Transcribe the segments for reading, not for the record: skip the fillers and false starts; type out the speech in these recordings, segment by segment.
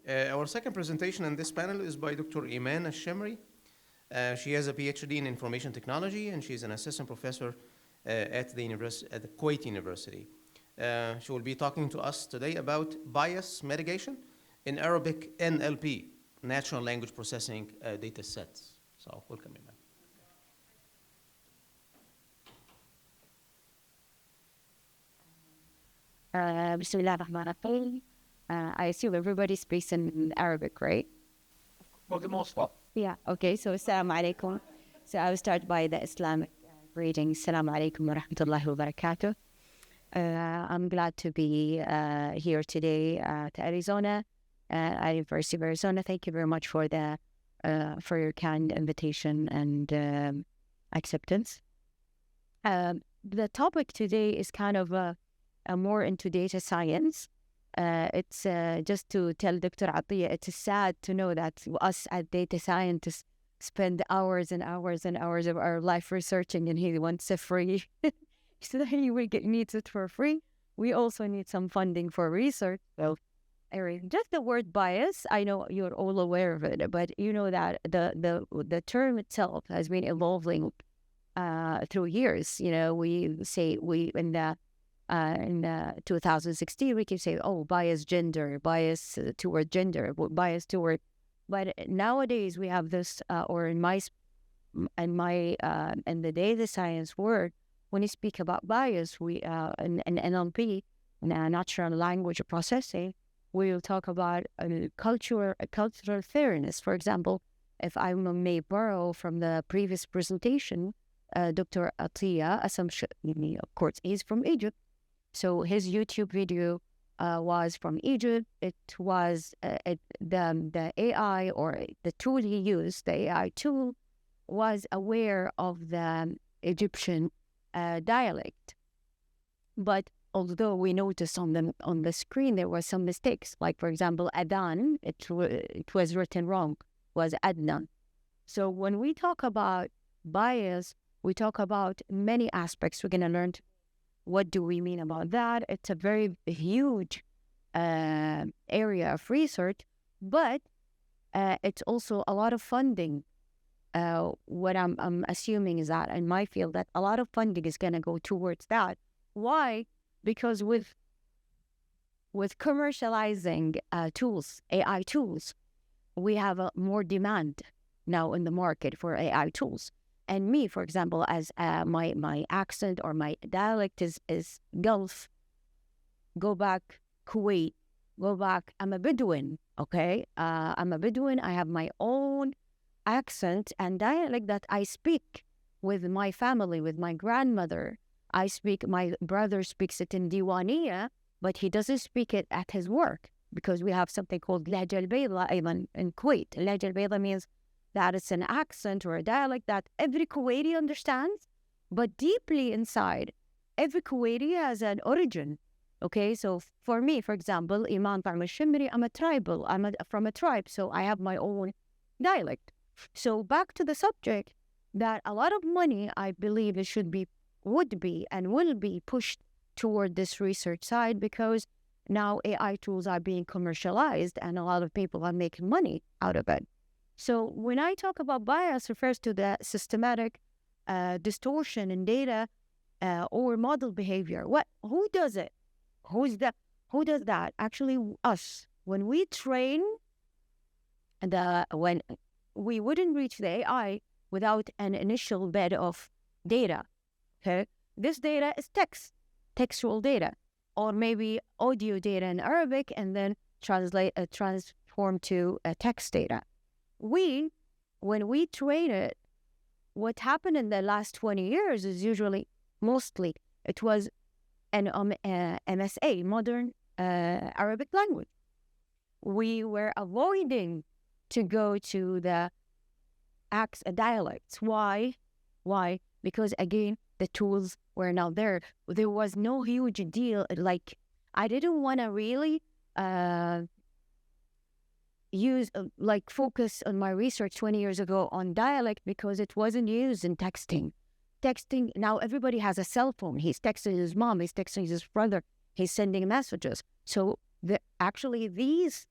Our second presentation in this panel is by Dr. Eiman Shammari. She has a PhD in information technology and she's an assistant professor at the Kuwait University. She will be talking to us today about bias mitigation in Arabic NLP, natural language processing data sets. So welcome, Eiman. Bismillah ar-Rahman ar-Rahim. I assume everybody speaks in Arabic, right? For the most part. Yeah, okay. So, Assalamu alaikum. So, I will start by the Islamic greeting. Assalamu alaikum wa rahmatullahi wa barakatuh. I'm glad to be here today at Arizona, at University of Arizona. Thank you very much for your kind invitation and acceptance. The topic today is kind of more into data science. It's just to tell Dr. Atiyah, it's sad to know that us as data scientists spend hours and hours and hours of our life researching, and he wants it free. So he needs it for free. We also need some funding for research. So, just the word bias, I know you're all aware of it, but you know that the term itself has been evolving through years. You know, we say in 2016, we can say, oh, bias gender, bias toward gender, bias toward. But nowadays we have this, or in the data science word, when you speak about bias, we in NLP, natural language processing, we will talk about cultural fairness. For example, if I may borrow from the previous presentation, Dr. Atiyah, of course, he's from Egypt. So his YouTube video was from Egypt. It was the AI, or the tool he used, the AI tool, was aware of the Egyptian dialect. But although we noticed on the screen there were some mistakes, like for example, Adan, it was written wrong, was Adnan. So when we talk about bias, we talk about many aspects. We're going to learn what do we mean about that. It's a very huge area of research, but it's also a lot of funding. What I'm assuming is that in my field, that a lot of funding is going to go towards that. Why? Because with commercializing tools, AI tools, we have more demand now in the market for AI tools. And me, for example, as my accent or my dialect is Gulf, go back Kuwait, go back, I'm a Bedouin, okay? I'm a Bedouin, I have my own accent and dialect that I speak with my family, with my grandmother. My brother speaks it in Diwaniya, but he doesn't speak it at his work because we have something called Lahja al-Bayda Eiman in Kuwait. Lahja al-Bayda means that it's an accent or a dialect that every Kuwaiti understands, but deeply inside, every Kuwaiti has an origin. Okay, so for me, for example, Eiman Shammari, I'm a tribal, from a tribe, so I have my own dialect. So back to the subject, that a lot of money, I believe it would be and will be pushed toward this research side, because now AI tools are being commercialized and a lot of people are making money out of it. So when I talk about bias, refers to the systematic distortion in data or model behavior. Who does it? Who does that? Actually, us. When we train, when we wouldn't reach the AI without an initial bed of data. Okay, this data is textual data, or maybe audio data in Arabic, and then transform to text data. When we train it, what happened in the last 20 years is mostly, it was an MSA, modern Arabic language. We were avoiding to go to the dialects. Why? Because again, the tools were not there. There was no huge deal. Like, I didn't want to really focus on my research 20 years ago on dialect, because it wasn't used in texting. Now everybody has a cell phone. He's texting his mom, he's texting his brother, he's sending messages. So actually these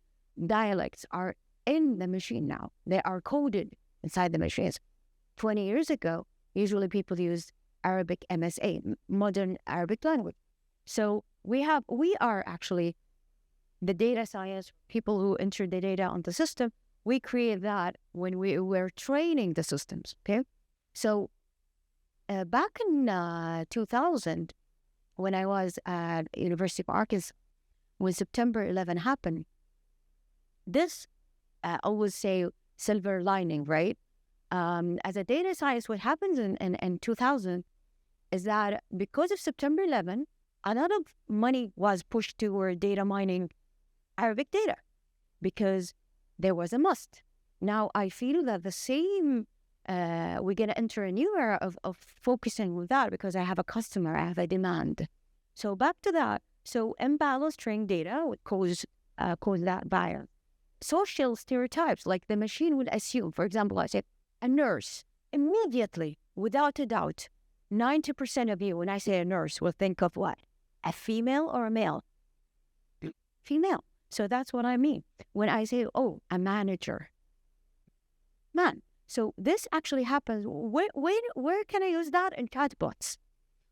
dialects are in the machine now. They are coded inside the machines. 20 years ago, usually people used Arabic MSA, modern Arabic language. So we are actually the data science people who enter the data on the system. We create that when we were training the systems. Okay, so back in 2000, when I was at University of Arkansas, when September 11 happened, this I always say silver lining, right? As a data scientist, what happens in 2000 is that because of September 11, a lot of money was pushed toward data mining Arabic data because there was a must. Now, I feel that the same, we're going to enter a new era of focusing with that because I have a customer, I have a demand. So back to that. So imbalanced training data would cause that bias. Social stereotypes, like the machine will assume, for example, I say, a nurse, immediately, without a doubt, 90% of you, when I say a nurse, will think of what? A female or a male? Female. So that's what I mean. When I say, oh, a manager, man. So this actually happens. Where can I use that in chatbots?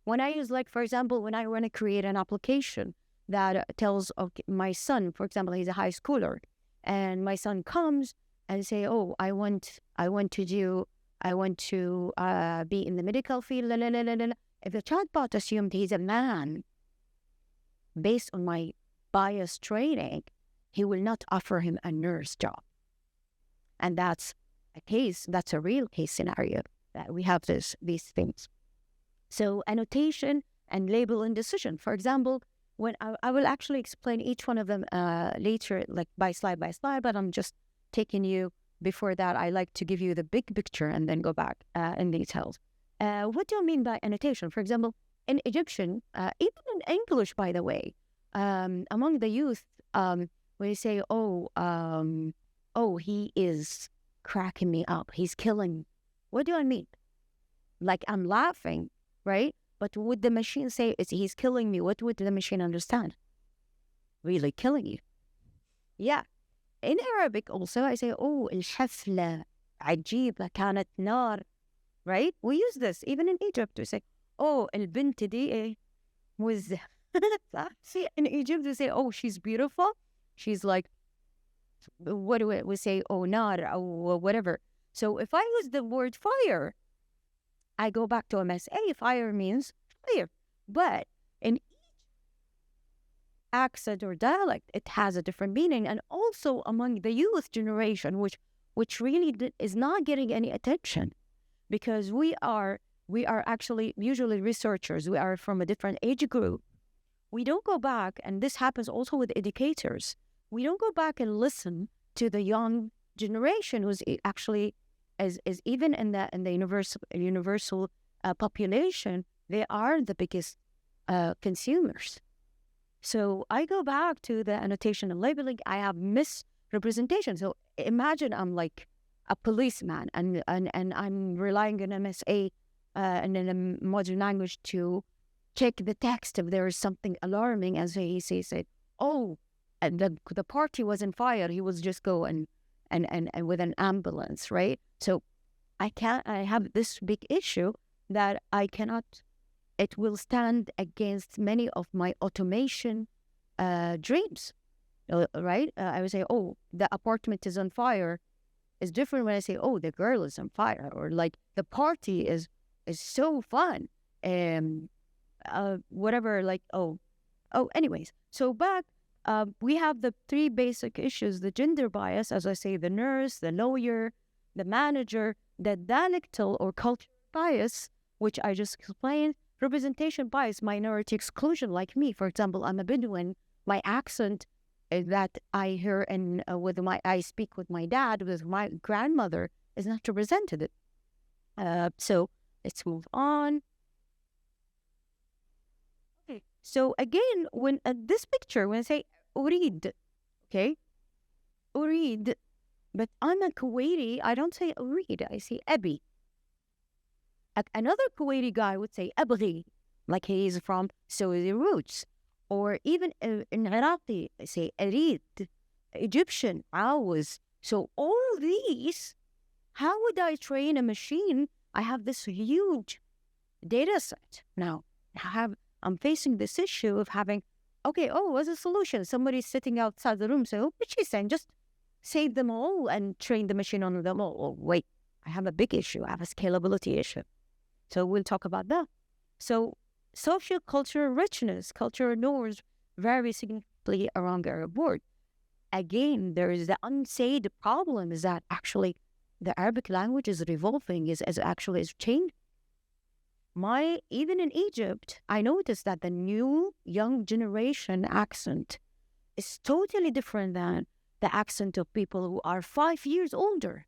When I use, like, for example, when I want to create an application that tells my son, for example, he's a high schooler, and my son comes and say, oh, I want to be in the medical field. La, la, la, la, la. If the chatbot assumed he's a man, based on my bias training, he will not offer him a nurse job. And that's a case, that's a real case scenario that we have these things. So annotation and label indecision. For example, when I will actually explain each one of them later, like by slide, but I'm just taking you, before that, I like to give you the big picture and then go back in details. What do I mean by annotation? For example, in Egyptian, even in English, by the way, among the youth, when you say, he is cracking me up, he's killing me. What do I mean? Like, I'm laughing, right? But would the machine say, he's killing me? What would the machine understand? Really killing you. Yeah. In Arabic also, I say, الحفلة عجيبة كانت نار, right? We use this even in Egypt. We say, البنت دي was in Egypt we say, she's beautiful. She's like, what do we say? نار or whatever. So if I use the word fire, I go back to MSA. Fire means fire. But in each accent or dialect, it has a different meaning. And also among the youth generation, which really is not getting any attention, because we are actually usually researchers. We are from a different age group. We don't go back, and this happens also with educators. We don't go back and listen to the young generation who's actually is even in the universal population. They are the biggest consumers. So I go back to the annotation and labeling. I have misrepresentation. So imagine I'm like a policeman and I'm relying on MSA and in a modern language to check the text if there is something alarming. As he says it, and the party was on fire. He will just go and with an ambulance, right? So I have this big issue that I cannot. It will stand against many of my automation dreams, right? I would say, the apartment is on fire. It's different when I say, the girl is on fire, or like the party is so fun, whatever. Like anyways. So back, we have the three basic issues: the gender bias, as I say, the nurse, the lawyer, the manager, the dialectal or cultural bias, which I just explained. Representation bias, minority exclusion, like me. For example, I'm a Bedouin. My accent that I hear and I speak with my dad, with my grandmother, is not represented. So let's move on. Okay. So again, when this picture, when I say أريد, okay, أريد, but I'm a Kuwaiti, I don't say أريد, I say أبي. Another Kuwaiti guy would say أبغي, like he is from Saudi roots. Or even in Iraqi, say أريد. Egyptian hours. So all these, how would I train a machine? I have this huge data set now. I'm facing this issue of having, okay, what's the solution? Somebody's sitting outside the room saying, oh, what she's saying, just save them all and train the machine on them all. Oh, wait, I have a big issue. I have a scalability issue. So we'll talk about that. So social cultural richness, cultural norms vary significantly around the Arab world. Again, there is the unsaid problem is that actually the Arabic language is revolving, is changing. Even in Egypt, I noticed that the new young generation accent is totally different than the accent of people who are 5 years older.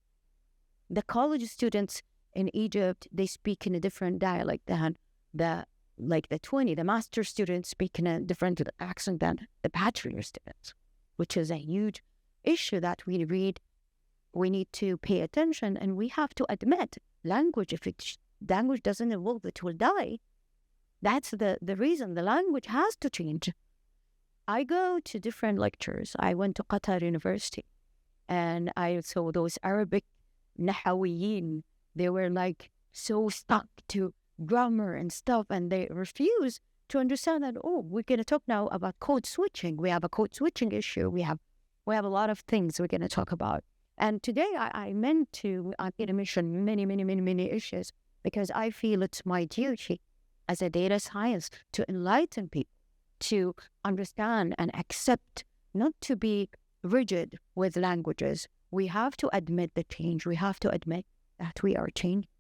The college students in Egypt, they speak in a different dialect than the master students speak in a different accent than the bachelor students, which is a huge issue that we need to pay attention, and we have to admit language, if language doesn't evolve, it will die. That's the reason the language has to change. I go to different lectures. I went to Qatar University and I saw those Arabic nahawiyin. They were like so stuck to grammar and stuff, and they refuse to understand that, we're going to talk now about code switching. We have a code switching issue. We have a lot of things we're going to talk about. And today I'm going to mention many issues, because I feel it's my duty as a data science to enlighten people to understand and accept, not to be rigid with languages. We have to admit the change. We have to admit that we are changing.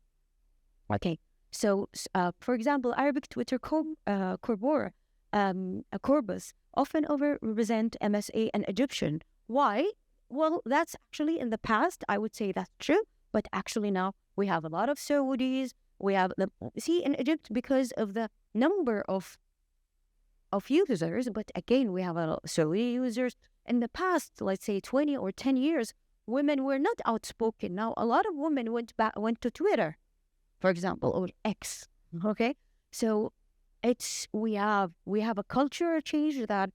Okay, so for example, Arabic Twitter corpus often overrepresent MSA and Egyptian. Why? Well, that's actually in the past, I would say that's true, but actually now we have a lot of Saudis. We have in Egypt, because of the number of users, but again, we have a lot of Saudi users. In the past, let's say 20 or 10 years, women were not outspoken. Now, a lot of women went to Twitter, for example, or X. Okay, so we have a cultural change that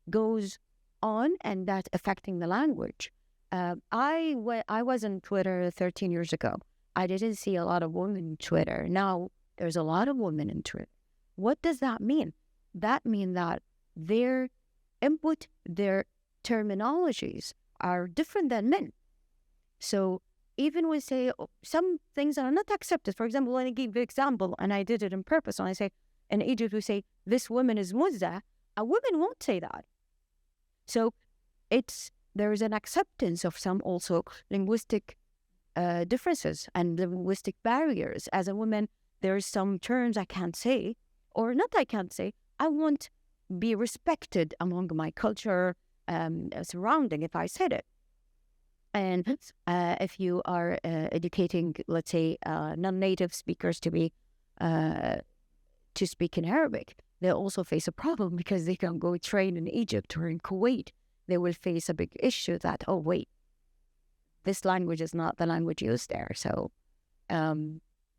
goes on, and that's affecting the language. I was on Twitter 13 years ago. I didn't see a lot of women in Twitter. Now there's a lot of women in Twitter. What does that mean? That means that their input, their terminologies are different than men. So even when say some things are not accepted, for example, let me give an example, and I did it on purpose. When I say in Egypt, we say this woman is muzza, a woman won't say that. So there is an acceptance of some also linguistic differences and linguistic barriers. As a woman, there are some terms I can't say, or not I can't say. I won't be respected among my culture surrounding if I said it. And if you are educating, let's say, non-native speakers to speak in Arabic, they also face a problem, because they can go train in Egypt or in Kuwait. They will face a big issue that, oh, wait, this language is not the language used there. So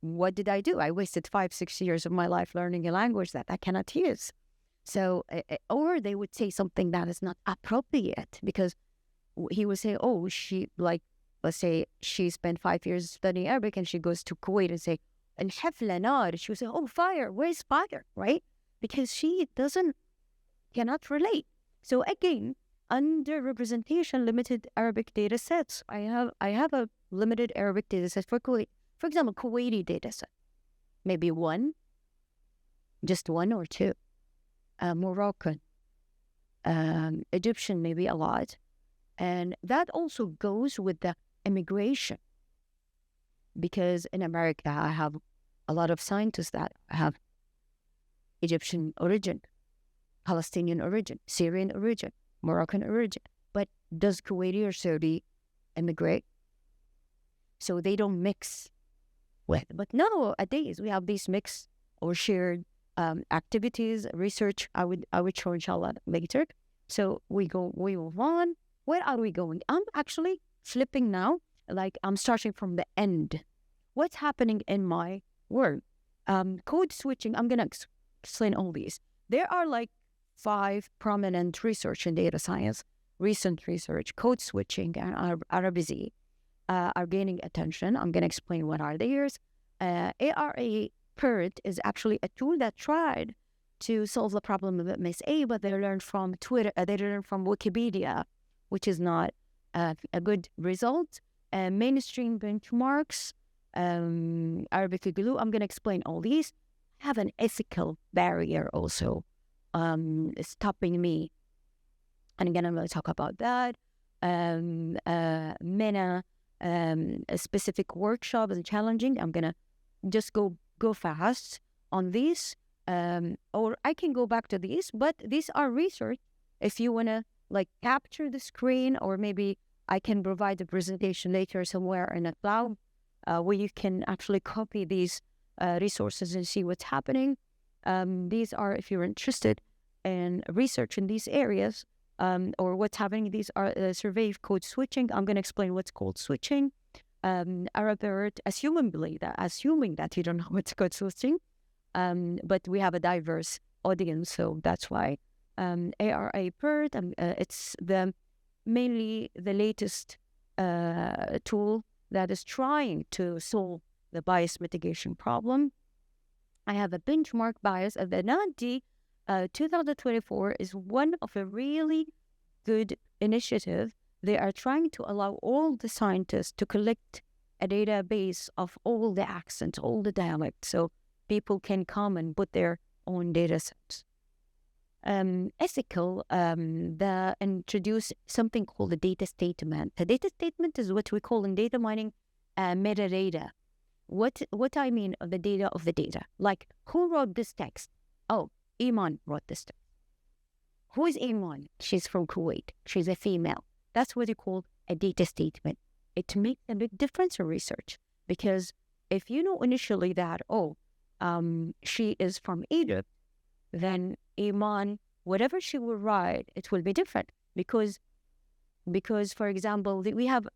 what did I do? I wasted 5-6 years of my life learning a language that I cannot use. So, or they would say something that is not appropriate, because he would say, let's say she spent 5 years studying Arabic and she goes to Kuwait and say, al-hafla nar. She would say, oh, fire, where's fire, right? Because she cannot relate. So again, underrepresentation, limited Arabic data sets. I have a limited Arabic data set for Kuwait. For example, Kuwaiti data set. Maybe just one or two. Moroccan, Egyptian, maybe a lot. And that also goes with the immigration. Because in America, I have a lot of scientists that have Egyptian origin, Palestinian origin, Syrian origin, Moroccan origin. But does Kuwaiti or Saudi immigrate? So they don't mix with. But nowadays, we have these mixed or shared activities, research. I would show inshallah later. So we move on. Where are we going? I'm actually flipping now. Like I'm starting from the end. What's happening in my world? Code switching. I'm gonna explain all these. There are like 5 prominent research in data science. recent research, code switching and Arabic are gaining attention. I'm going to explain what are theirs. ARA PERT is actually a tool that tried to solve the problem of MSA, but they learned from Twitter, they learned from Wikipedia, which is not a good result. Mainstream benchmarks, Arabic glue. I'm going to explain all these. Have an ethical barrier also stopping me. And again, I'm going to talk about that. MENA, a specific workshop is challenging. I'm going to just go fast on these. Or I can go back to these, but these are research. If you want to like capture the screen, or maybe I can provide the presentation later somewhere in a cloud where you can actually copy these resources and see what's happening. These are, if you're interested in research in these areas or what's happening, these are survey of code switching. I'm going to explain what's code switching. Arabert, assuming that you don't know what's code switching. But we have a diverse audience, so that's why ARA PERT, it's mainly the latest tool that is trying to solve the bias mitigation problem. I have a benchmark bias of the NADI 2024 is one of a really good initiative. They are trying to allow all the scientists to collect a database of all the accents, all the dialects, so people can come and put their own data sets. Ethical, they introduce something called the data statement. The data statement is what we call in data mining metadata. What I mean of the data, like who wrote this text? Oh, Eiman wrote this text. Who is Eiman? She's from Kuwait. She's a female. That's what you call a data statement. It makes a big difference in research, because if you know initially that, she is from Egypt, then Eiman, whatever she will write, it will be different. Because for example, we have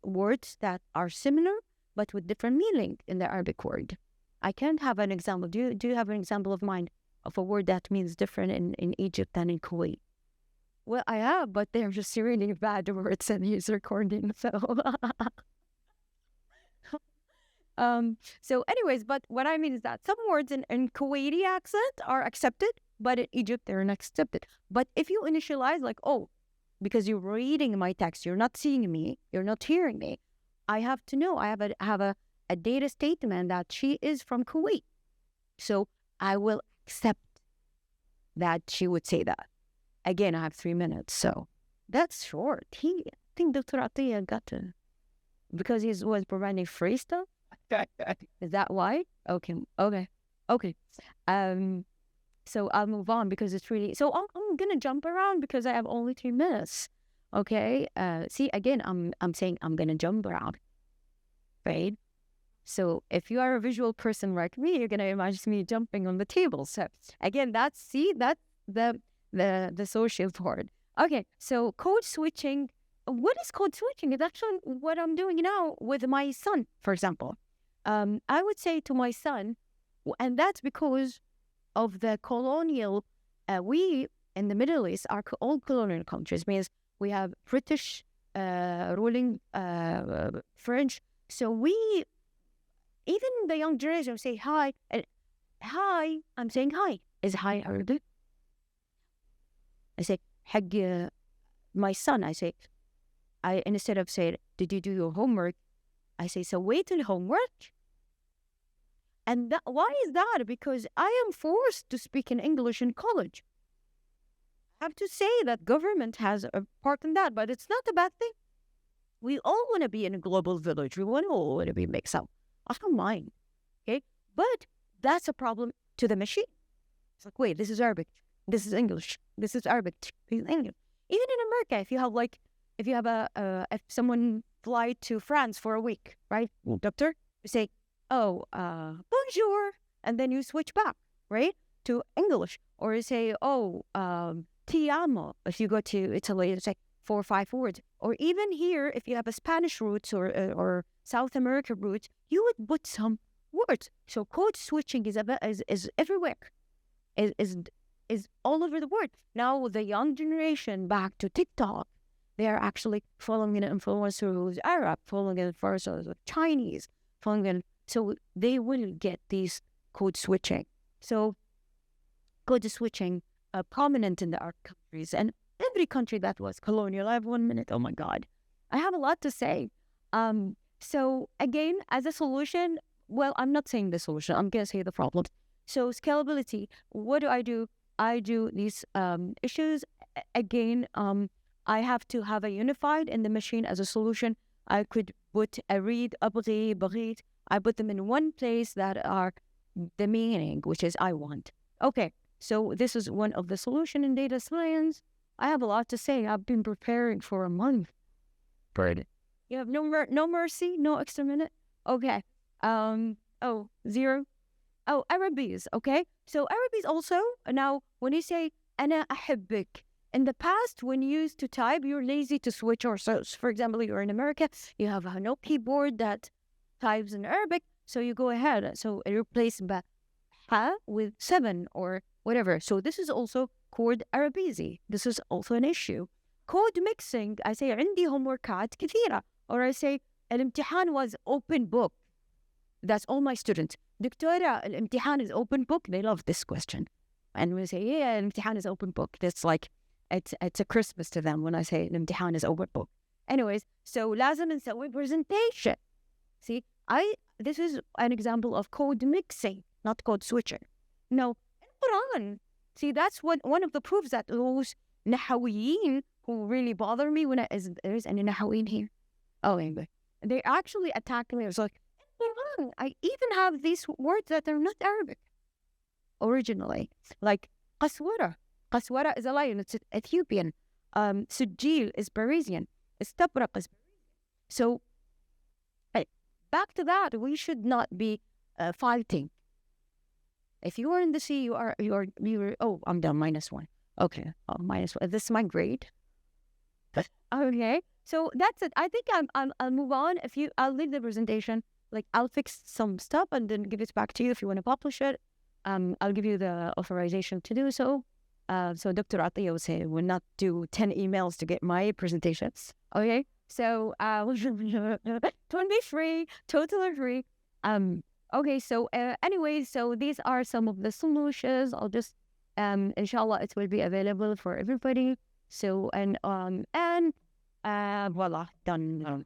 words that are similar, but with different meaning in the Arabic word. I can't have an example. Do you have an example of mine of a word that means different in Egypt than in Kuwait? Well, I have, but they're just really bad words and he's recording, so... So anyways, but what I mean is that some words in Kuwaiti accent are accepted, but in Egypt, they're not accepted. But if you initialize like, because you're reading my text, you're not seeing me, you're not hearing me, I have to know, I have a data statement that she is from Kuwait. So I will accept that she would say that. Again, I have 3 minutes, so that's short. I think Dr. Atiyah got to, because he was providing free stuff. Is that why? Okay. So I'll move on because it's really... So I'm going to jump around because I have only 3 minutes. Okay? See, again, I'm saying I'm going to jump around. Right? So if you are a visual person like me, you're going to imagine me jumping on the table. So again, that's the social part. Okay, so code switching. What is code switching? It's actually what I'm doing now with my son, for example. I would say to my son, and that's because of the colonial, we in the Middle East are all colonial countries, means we have British ruling, French. So we, even the young generation say hi, hi, I'm saying hi. Is hi Arabic? I say, حق my son, I say, instead of saying, did you do your homework? I say, so wait till homework. And why is that? Because I am forced to speak in English in college. I have to say that government has a part in that, but it's not a bad thing. We all want to be in a global village. We all want to be mixed up. I don't mind, okay? But that's a problem to the machine. It's like, wait, this is Arabic. This is English. This is Arabic. This is English. Even in America, if someone fly to France for a week, right, doctor, you say, bonjour, and then you switch back, right, to English. Or you say, ti amo. If you go to Italy, it's like 4 or 5 words. Or even here, if you have a Spanish roots or South America roots, you would put some words. So code switching is everywhere. Is is all over the world. Now the young generation back to TikTok, they are actually following an influencer who's Arab, following an influencer who's Chinese, so they will get these code switching. So code switching prominent in the Arab countries and every country that was colonial. I have 1 minute. Oh my God. I have a lot to say. So again, as a solution, well, I'm not saying the solution. I'm going to say the problems. So scalability, what do? I do these issues. Again, I have to have a unified in the machine as a solution. I could put a read, abri, barit. I put them in one place that are the meaning, which is I want. Okay, so this is one of the solution in data science. I have a lot to say. I've been preparing for a month. Good. You have no mercy, no extra minute. Okay. Zero. Oh, Arabies. Okay. So Arabies also. Now, when you say "أنا أحبك," in the past, when you used to type, you're lazy to switch or search. For example, you're in America, you have no keyboard that types in Arabic, so you go ahead. So it replaces ha with 7 or whatever. So this is also called Arabizi. This is also an issue. Code mixing. I say عندي homeworkات كثيرة. Or I say الامتحان was open book. That's all my students. دكتورة الامتحان is open book. They love this question. And we say, yeah, الامتحان is open book. That's like, it's a Christmas to them when I say الامتحان is open book. Anyways, so لازم نسوي presentation. See, this is an example of code mixing, not code switching. No, Quran. See, that's one of the proofs that those nahawiyin who really bother me when there's any nahawiyin here. Oh, anyway, they actually attack me. It's like, Quran. I even have these words that are not Arabic originally, like qaswara. Qaswara is a lion. It's Ethiopian. Sujil is Parisian. Istabraq is Parisian. So, back to that, we should not be fighting. If you are in the sea, you're. Oh, I'm done. -1. Okay, -1. This is my grade. Okay, so that's it. I think I'll move on. I'll leave the presentation. Like, I'll fix some stuff and then give it back to you if you want to publish it. I'll give you the authorization to do so. So Dr. Atiya will say, we'll not do 10 emails to get my presentations. Okay, so it will be free, totally free. Okay, so anyway, so these are some of the solutions. I'll just, inshallah, it will be available for everybody. So, and voila, done.